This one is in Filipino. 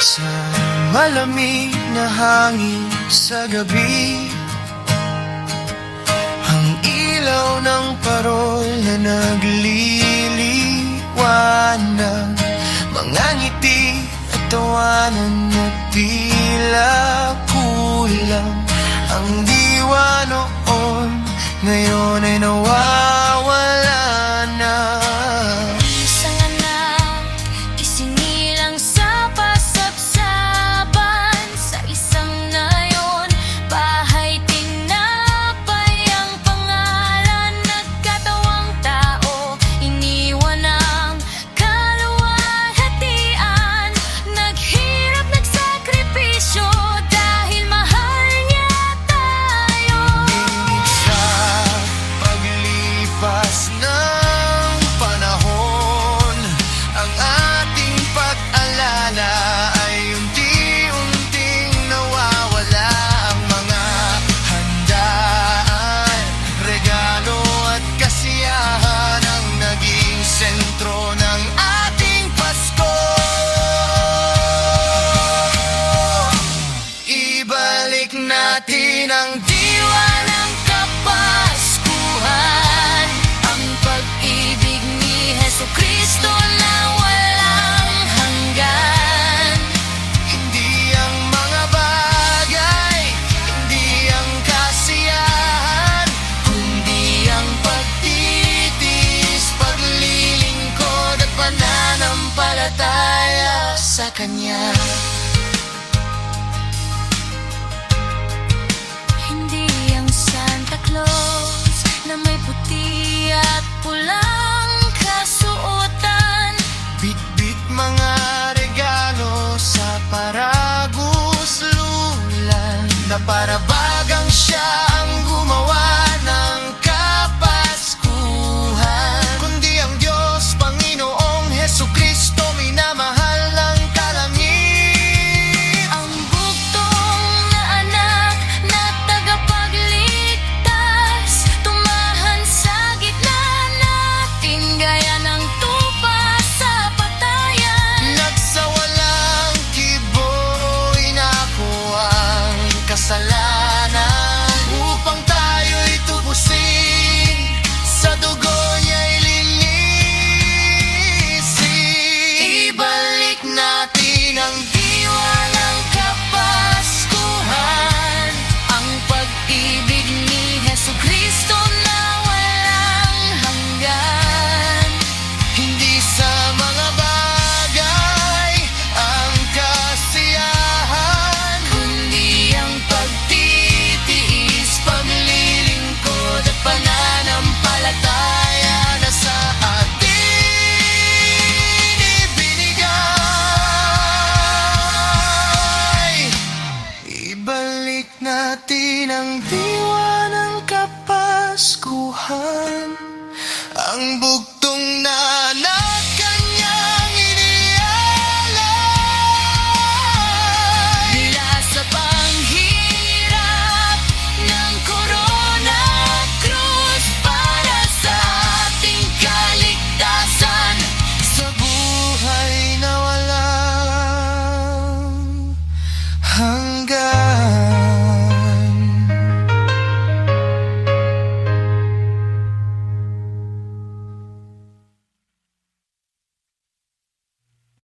Sa malamig na hangin sa gabi, ang ilaw ng parol na nagliliwanag, mga ngiti at tawanan na tila kulang. Ang diwa noon ngayon ay nawawala na. Isang anak isinilang sa pasapsaban, sa isang nayon bahay tinapay ang pangalan. Nagkatawang tao, iniwan ang kaluwalhatian, naghirap, nagsakripisyo dahil mahal niya tayo. Higit sa paglipas ng panahon, ang ating pag-alala ay unti-unting nawawala. Ang mga handaan, regalo at kasiyahan ang naging sentro ng ating Pasko. Ibalik natin ang diwa ng Kapaskuhan, ang pag-ibig ni Jesucristo na walang hanggan. Hindi ang mga bagay, hindi ang kasiyahan, kundi ang pagtitiis, paglilingkod at pananampalataya sa Kanya. Hindi ang Santa Claus na may puti at pulang kasuotan, Bit-bit mga regalo sa paraguslulan, na para bagang siya ang gumawa ng Kapaskuhan, kundi ang Diyos, Panginoong Jesucristo, minamahal ng kalangit. ang bugtong na anak na tagapagligtas, tumahan sa gitna natin gaya ng tupa sa patayan. Nagsawalang kibo, inako ang kasalanan, upang tayo'y tubusin, sa dugo niya'y linisin. Ibalik natin ang diwa ng Kapaskuhan, ang pag-ibig ni Jesucristo na walang hanggan. Hindi sa mga bagay ang kasiyahan, kundi ang pagtitiis, paglilingkod at pananampalataya na sa atin ibinigay. Ibalik natin ang diwa ng Kapaskuhan, ang bugtong